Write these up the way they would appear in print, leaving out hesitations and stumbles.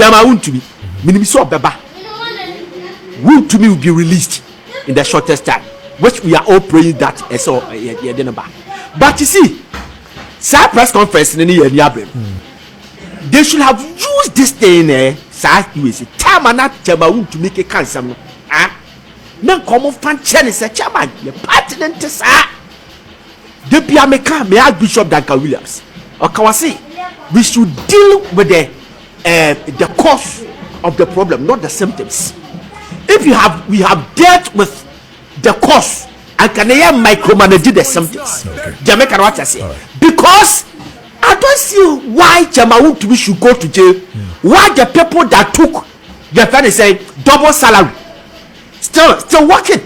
Chairman Wuntuimi, Minister of Baba, Wuntuimi will be released in the shortest time, which we are all praying that. So, but you see, sir, press conference in the they should have used this thing. Sir, you see, Chairman to make a cancer. No common fan channel, Chairman, the pertinent sir. The Piameka, may I Bishop Duncan Williams or Kawasi, we should deal with the cause of the problem, not the symptoms. If we have dealt with the cause, and can micromanage the symptoms. Jamaica, what I say, because I don't see why Wuntuimi should go to jail. Why the people that took the friend say double salary still working?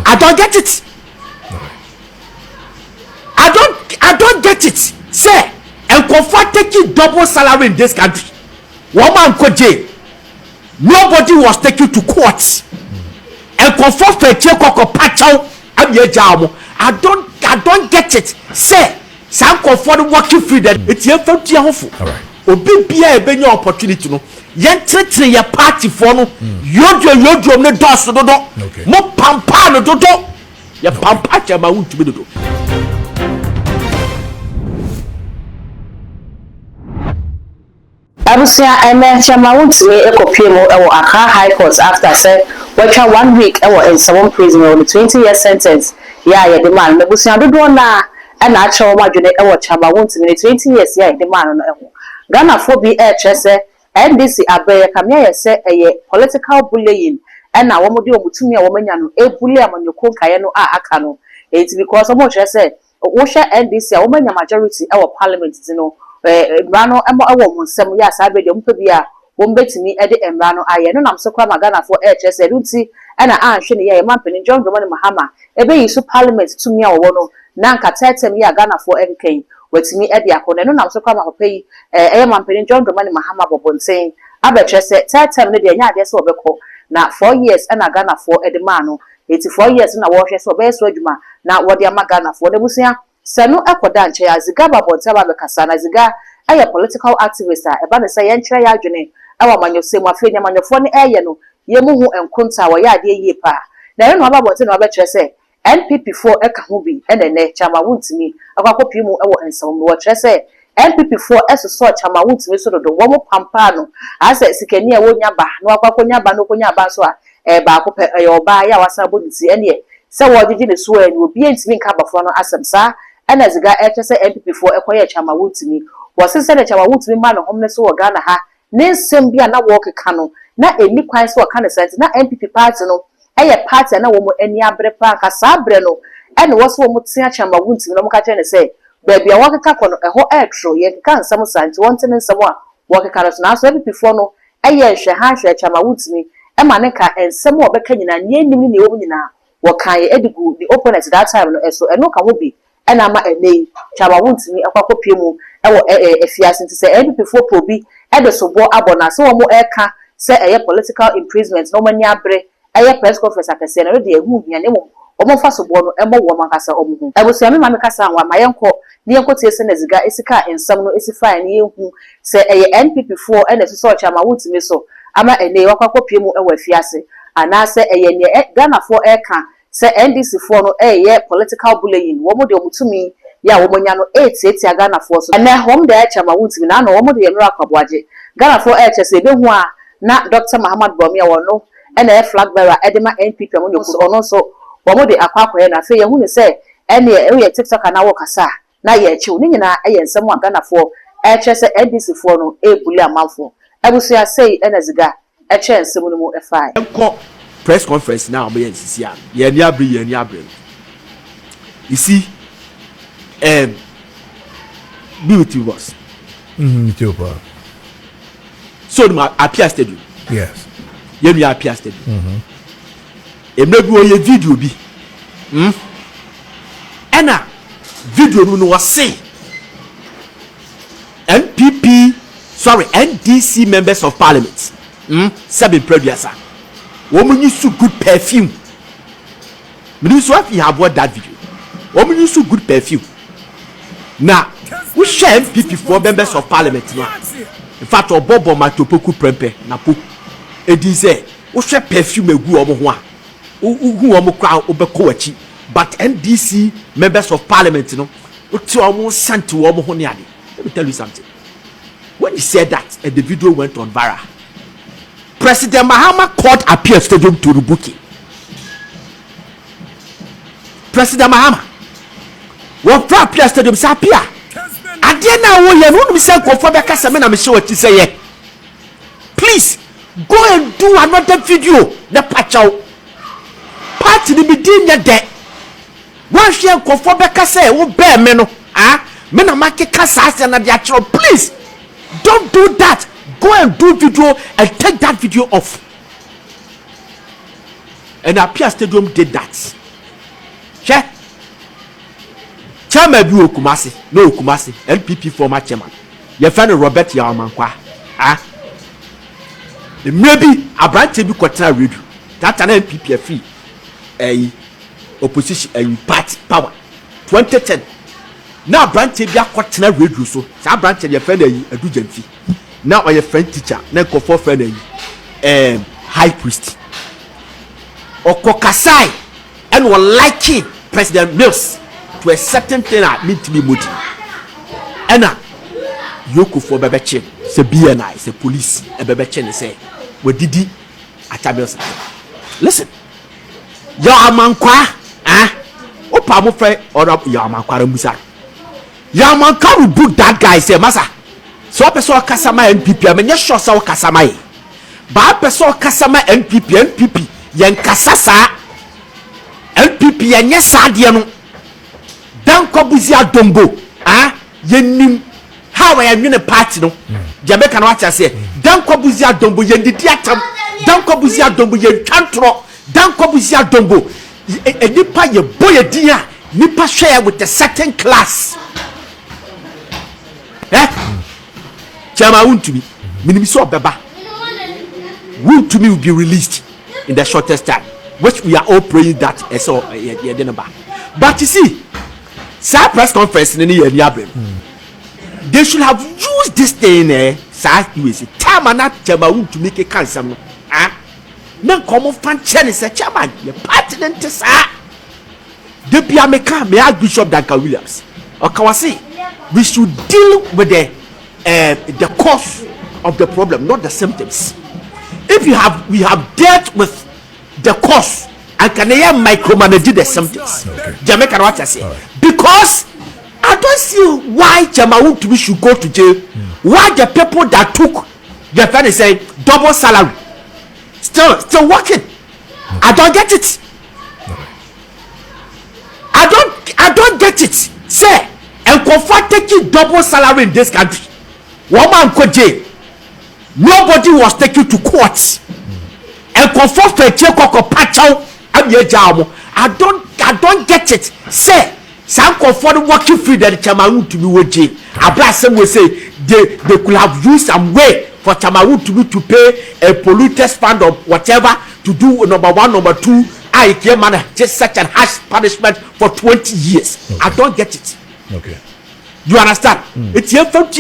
I don't get it. I don't get it. Say, and comfort taking double salary in this country. One man go jail. Nobody was taken to court. And comfort for check or patch out. I don't get it. Say, some comfort working free that it's your family hopeful. All right. Obi bia ebe nye opportunity no. Yen tretre ya party for no. Yodo no dos no do. Mo pampa no do. Ya pampa Chairman Wuntuimi do. Abusia ene Chairman Wuntuimi ekopiem ewo Accra High Court after say watch 1 week ewo in someone prison on the 20-year sentence. Ya the man abusia dodo na na acho madwene ewo Chairman Wuntuimi 20 years ya the man no ewo. Ghana for be say NDC abeye kamia yese eye political bullying na wo mode omutumi a wo manya no ebully amanyoko kaye no a aka no. It's because omo say wo hwe NDC a wo manya majority ewo parliament no emrano ewo monsem ya sa be de mpa bia wo mbetimi e de emrano aye no nam so kwa Ghana for say runti na anhwe ne ye mampeni John Dramani Mahama ebe yisu parliament tumi a wo no na nka tetem ya Ghana for enken watimi e de akona no nam so kwa papa yi mampeni John Dramani Mahama bobonten abetwe se tetem ne de nya ade se obekọ na 4 years na Ghana for e de man no 84 years na wo hwe se obeso adwuma na wo de ama Ghana for de busia senu ekoda nche ya ziga babonta ba bekasa na ziga aye political activist a eba ne se ye nkyere ya adwene awa manyosem afenya manyofo ne eye no ye muhu enkonta wo ya ade yie pa na ye no babonta na obetwe se NPP4 eka ho bi enene Chairman Wuntuimi akwakopi mu ewo ensam wo kire se NPP4 eso Chairman Wuntuimi so do wo mo pampa no asa sikani a wonya ba no akwakonya ba no konya ba so a ba akopɛ oba ya wasa bodisi ene se wo gigi ne so ani obi entimi nka bafo no asemsa ana ziga kire se NPP4 ekoye Chairman Wuntuimi wo se se Chairman Wuntuimi ma no homne so wo Ghana ha ne nsem bia na wo keka no na eni kwan so ka ne sent na NPP party no eye party na wo mo ani abre pa ka sabre no ene wo so wo tia Chairman Wuntuimi no mo ka kire ne se baby a waka kono eho etro ye ka nsam santi wonte ne nsam a waka ka na so NPP4 no eye hwe ha hwe Chairman Wuntuimi e ma ne ka ensam obeka nyina ne enim ne wo nyina wo kan ye edigu the opponent that time no eso eno ka wo bi e na ma enei Chairman Wuntuimi akwakopie mu ewo efiase nti se NPP4 probi e de sobo abona so wo mo eka se eye political imprisonment no mani abre eye press conference akase na de ehu hia ne mo omo fa sobo no emo wo mankasa omo hu ebusu me ma me kasa anwa ma yenko ne yenko tie se na ziga esika ensam no esifa ne yehu se eye NPP4 e na so Chairman Wuntuimi so ama ene wakwakopie mu ewo afiase ana se eye ne Ghana for eka se NDC4 no eye political bullying wo mo de omutumi ya wo monya no eti Ghana for so ene hom de Chairman Wuntuimi na no wo mo de yenura kwaboaje Ghana for se be hu a na Dr. Muhammad Bomi a wono ene flag bearer edema NPP mo nyoku ono so wo mo de akwakoye na fe ye hu ne se ene ye TikTok na wo kasa na ye chiu ni nyina eye nsem a Ghana for se NDC4 no bully amanfo abusia sei ene ziga nsem no mu efai enko press conference now be nsisi a ye ni abre you see beauty was so my appear stadium yes ye mi appear stadium emrebi o ye video bi ena video no was say NDC members of parliament seven producer woman use good perfume me so if you have watched that video woman use good perfume now we share NPP4 members of parliament now in fact obobo matopoku prempe na po edi say wo hwe perfume egu omo ho a hu omo kwa obeko achi but NDC members of parliament no uti omo sent to omo ho ne ade. Let me tell you something. When he said that and the video went on viral, President Mahama called Appeal Stadium to Rubuki. President Mahama what Appeal Stadium say Appeal ade na wo ye no say nkofo be kasa me na me show ati say ye, please go and do another video na pachaw party ni be din ya de wan hwe nkofo be kasa wo be me no me na make kasa ase na dia chiro. Please don't do that. Go and do video and take that video off. And Appeal Stadium did that. Che chairman bi Okumasi, no Okumasi, NPP former chairman. Your friend Robert Yamankwa. Maybe Abrante bi kwatena radio. That an NPP free opposition party power 2010. Now Abrante bi akwatena radio so. Sa Abrante your friend Edu Jamfi. Now your friend teacher, na nkofo friend high priest. Okokasai and were liking President Mills to a certain thing that need to be motive. And Yoko for Bebeche, say BNI, say police, and Bebeche say, what did he at Mills? Listen, Yamankwa, Opamo Fred or up Yamankwa Musa. Yamanka will book that guy, say Massa. So a person Kasama NPP, I mean, yes, sure, so Kasama. But a person Kasama NPP, Yan Kasasa NPP and yes, Sadiano Danko Buzia Dombo, Yenim, how I am in a party, no, Jamaican watch I say, Danko Buzia Dombo, Yen the Diatam, Danko Buzia Dombo, Yen Cantro, Danko Buzia Dombo, a nipa ye boy a dear, nipa share with a certain class. Chama Wuntuimi, Minimiso Baba. Wuntuimi will be released in the shortest time, which we are all praying that so but you see, sir press conference in the they should have used this thing sir USA time and not Chama to make a cancer no common fan chen is a chairman your pertinent sir the Biameka may Bishop Duncan Williams or Kawasi. We should deal with the cause of the problem, not the symptoms. If we have dealt with the cause and can micromanage the symptoms. Jamaican what I say. Right. Because I don't see why Wuntuimi should go to jail. Why the people that took the friend is saying double salary still working. I don't get it. I don't get it. Say and comfort taking double salary in this country. One man could jail. Nobody was taken to court. And comfort for check or patchow. I don't get it. Say some comfort working free that Chamaru to be with jail. Abraham will say they could have used some way for Chamaru to pay a polluters fund or whatever to do number one, number two. I came man just such an harsh punishment for 20 years. Okay. I don't get it. Okay. You understand? It's your fault.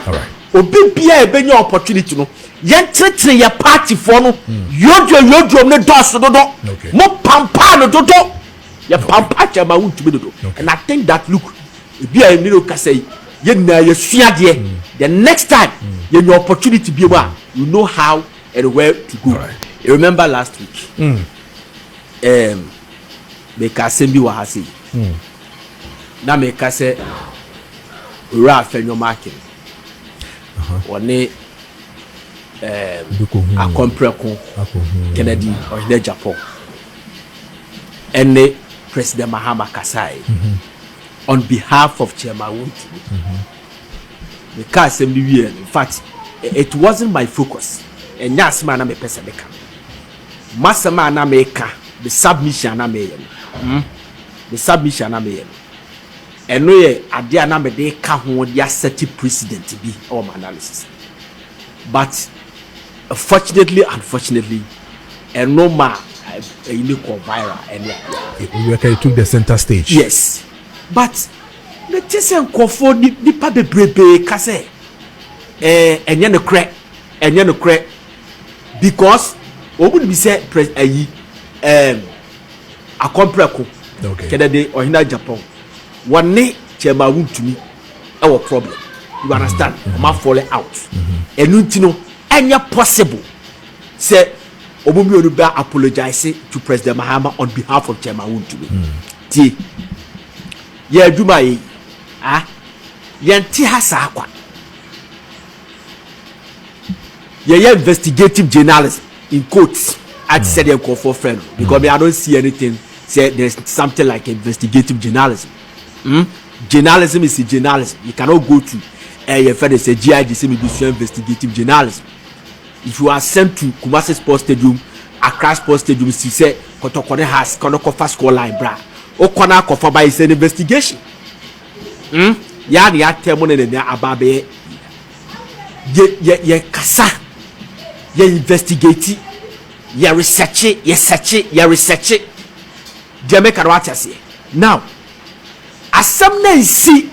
All right. Obi bia e benya opportunity no yen tretre your party for no yodo no doso dodo mo pampa no dodo ya pampa Chama Wuntuimi dodo. And I think that look bia e niro ka say yen na yesua de the next time yen your opportunity be wa you know how and where to go. Right. You remember last week me ka say bi wa ha say na me ka say ura afenyo market one akompreko Kennedy or the Japan and the President Mahama Kasai on behalf of Chama Wuntuimi. Because in fact it wasn't my focus and yes man I'm a person master man I'm the submission I'm the submission I'm and no idea na me dey ka ho dia set president bi or my analysis. But unfortunately and no ma you go viral and we took the center stage. Yes, but the tesen kofo nipa bebrebe ka say enye no kre because obu bi say akompreko Okay. kedede ohina Japan wonne Chairman Wuntuimi e wo problem you understand ma fall out enu ntino enye possible say obomi onu ba apologize to President Mahama on behalf of Chairman Wuntuimi ti ye aduma yi yenti hasa akwa ye investigative journalism in quotes I said they call for friend because I don't see anything say there's something like investigative journalism. Journalism is a journalism. You cannot go to a friend say GIG say me do investigative journalism. If you are sent to Kumasi Sports Stadium, Accra Sports Stadium, see say Kotokone has Konokofa score line bra. O kona kofa by is an investigation. Ya ni atemo ne ne ababe ye kasa ye investigate ye research ye research Jamaica what say now asem na nsi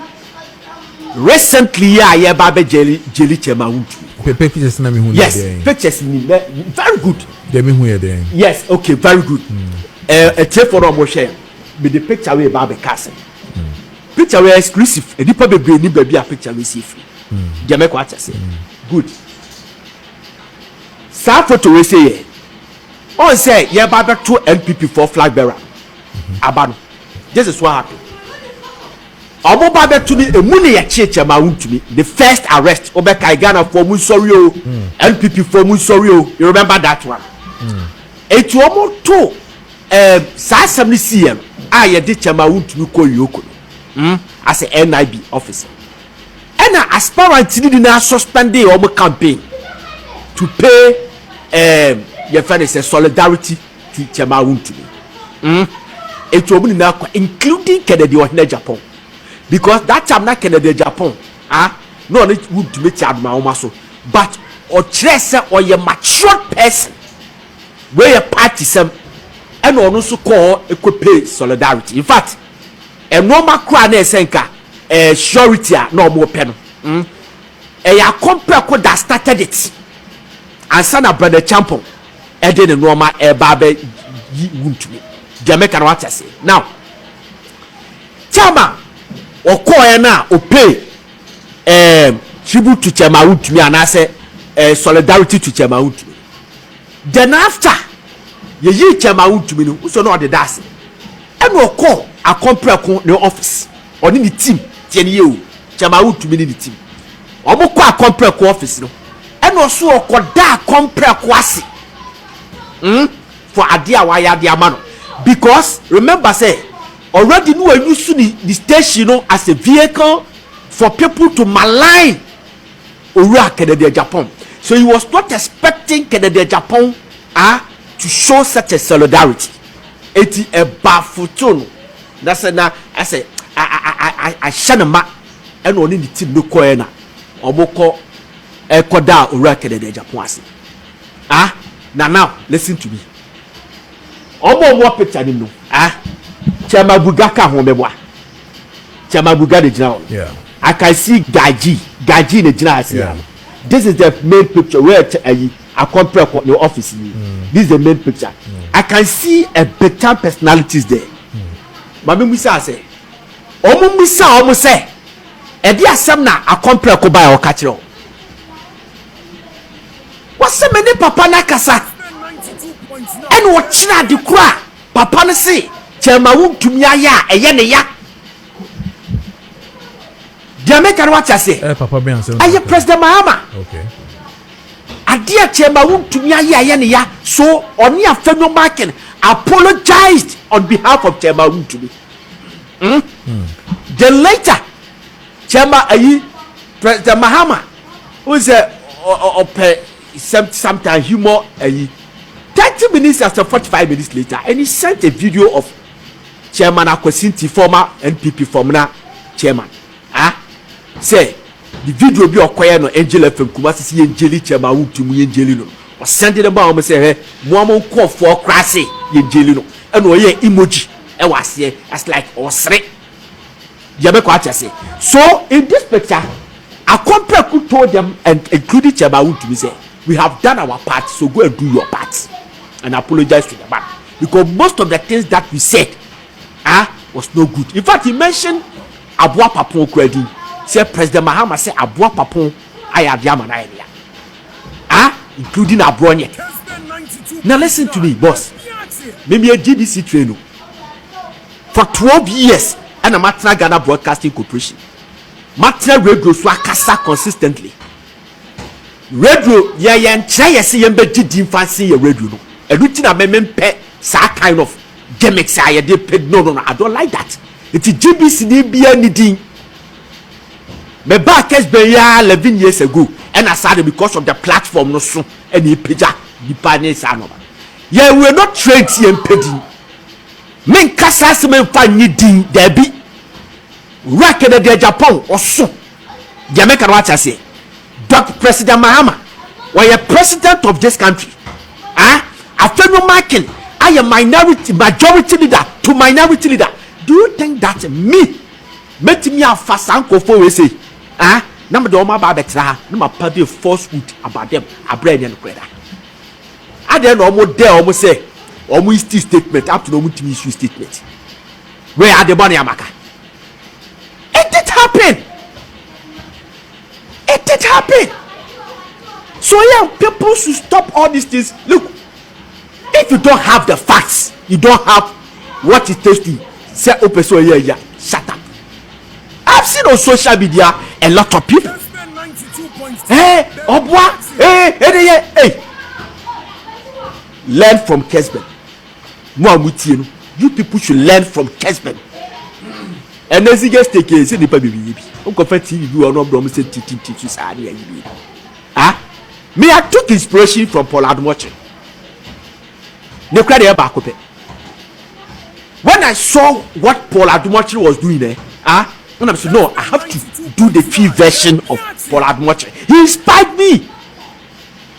recently ye babe jelly Chairman Wuntuimi Pictures na me hu yes pictures ni very good dem me hu ye den yes okay very good a tape for am share with the picture we babe castle picture we exclusive edipa bebre ni ba bia picture we see free Jamaica what say good sa photo we say on say ye babe to NPP for flag bearer abano this is what happened omo babe to ni emu ne ye Chairman Wuntuimi the first arrest obeka Ghana for mu sorry o NPP for mu sorry o you remember that one etu omo to sa assembly CM ye de Chairman Wuntuimi ko yoko as a NIB officer and aspirant ni na suspend the omo campaign to pay your friend is a solidarity to Chairman Wuntuimi etu omo ni na including Kennedy ohina Japan because that time na Kennedy Japan no need Wuntuimi Chadma omaso but or dress or a mature person where a party some and on also call equip solidarity in fact a normal crowd na senka surety no more pen ya compare code that started it and son of brother champion e dey the normal babe Wuntuimi Jamaica what say now chama okoye na o pay tribute to Chairman Wuntuimi and I say solidarity to Chairman Wuntuimi then after ye Chairman Wuntuimi no so no the das and o call a compare the office or ni team tie ni o Chairman Wuntuimi ni team omo call a compare office no and also o da compare kwase for adia wa ya dia mano because remember say already no use the station you know, as a vehicle for people to malign Owura Kennedy Japan. So he was not expecting Kennedy Japan to show such a solidarity. It is a bafuton. That's na I say I shanama and only the team no koena oboko koda Owura Kennedy Japan. Now listen to me. Omo picture ni no Chairman Bugaka homebwa Chairman Bugaka de yeah I can see Gaji in the general. This is the main picture where I compare the office. This is the main picture. I can see a better personalities there. Mami Musa say, Omo Musa Omo say, Edi asem na I compare ko ba o kachiro. What's many papa na kasa? And what china di kura papa na say Chairman Wuntuimi aya eye ne ya. Jamaica what I say? Papa be answer. Aye President Mahama. Okay. Adia Chairman Wuntuimi aya ne ya so oni afenyo marking apologized on behalf of Chairman Wuntuimi. Then later Chairman President Mahama who say sometimes humor 30 minutes after 45 minutes later and he sent a video of Chairman Akwasinti former NPP former chairman say the video be okoye no Angel FM Kumasi si Angeli Chairman Wuntuimi Angeli no o send them ba o say mo ko for krase Angeli no and o ye emoji e wase as like osre Jamaica what say so in this picture Akwampeku told them, and including Chairman Wuntuimi, say, we have done our part, so go and do your part and apologize to the man, because most of the things that we said was no good. In fact, he mentioned Abua Papon Kwedi. Say President Mahama say Abua Papon ayadiama na area. Including Abronye. Now listen to me, boss. Maybe a GBC trainer for 12 years and a Matna Ghana Broadcasting Corporation. Matna radio so akasa consistently. Radio and try see yembe did fancy your radio no. A routine a mempe sa kind of gimmicks I did paid no, I don't like that. It's a GBC be anything. Me back has been 11 years ago, and I started because of the platform no so any pija the partners are no. Yeah, we're not trained in pedding. Men casas men find needing there be record of Japan or so. Jamaica what I say. Dr. President Mahama, when you're president of this country, I feel no marking. I am majority leader to minority leader. Do you think that me met me a fast uncle for we say? Number the Oma Babetra, no party falsehood about them, a brain and credit. I then almost there almost say, almost statement up to the Wuntuimi issue statement. Where are the money, Amaka? It did happen. It did happen. So yeah, people should stop all these things. Look, if you don't have the facts, you don't have what it takes to say open so yeah, shut up. I've seen on social media a lot of people. Hey, hey. Learn from Kesben. You people should learn from Kesben. And as you get taken, say the baby. TV, you are not promising me, I took inspiration from Paul Admoche. When I saw what Paul Admoche was doing there, and I said, no, I have to do the free version of Paul Admoche. He inspired me.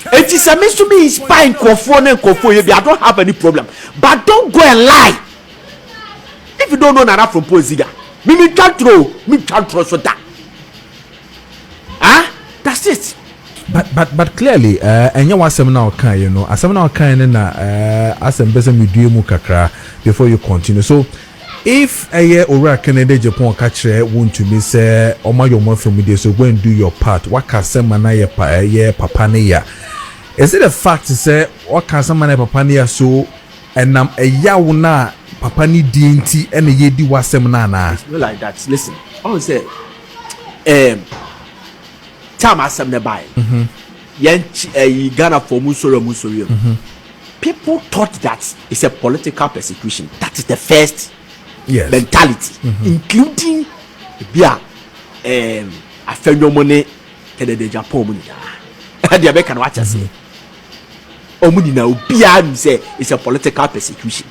It is a means to me inspiring Kofone and Kofoye. I don't have any problem. But don't go and lie. If you don't know Nana from Poziga, me can't throw so that. That's it. But clearly, and you want some now kind, you know, as some now kind na as some better medium kakra before you continue. So if a year or Canada Japan catch Wuntuimi say or my your from media, so go and do your part. What can some man papa neya? Is it a fact to say what can some man papa neya so and a yauna papa ni DNT and a yedi was some nana? It's not like that. Listen, I will say time as some buy. Ghana for Musoro. People thought that it's a political persecution. That is the first mentality, including Bia a phenomenon the Japan money. The American watch us say Omuni now Bia say it's a political persecution.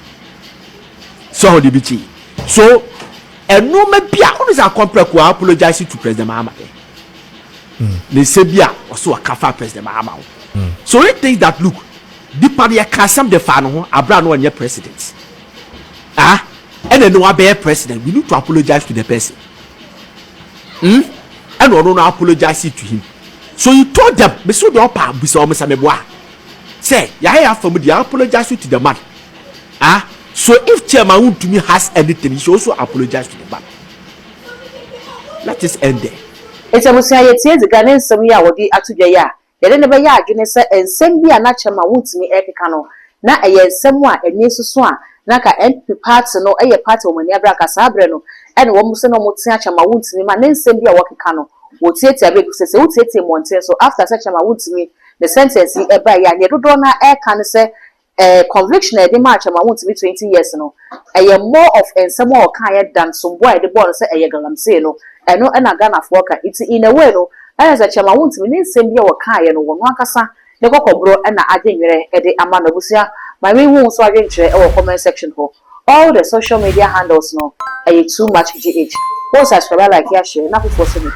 So the BT. So and no maybe always a compare who apologize to President Mahama. They say Bia also a kafa President Mahama. So he thinks that look, the party can some the fan a brand one year president. And then no bear president, we need to apologize to the person. And we don't apologize to him. So you told them, Monsieur Dopa, Bissom Sameboa. Say, yeah, for me, they apologize to the man. So if Chairman Wuntuimi has anything, he should also apologize to the man. Let us end there. It's a Musia the Ghanaian Samia or the Atujaya. You never yard, you say, and send me a natural Wuntuimi epicano. Na a year somewhere a near Suswan. Naka MP parts no a part of Maniabra Casabreno, and Womusan Mutiacha Wuntuimi, my name send be a walking cano. Would say to a says, would say to Monte, so after such a Wuntuimi, the sentence a by Yadona air can say conviction a demarch Wuntuimi 20 years no. A year more of and some more kind than some boy the ball say a galam say no, and no and a gun of worker. It's in a way no, as a Chama Wuntuimi, send be a kind and one Wakasa, the Gokobro and I didn't at the Amanabusia. My main wounds are in our comment section for all the social media handles now. Are you too much GH? What's as for like Yashi? Nothing for some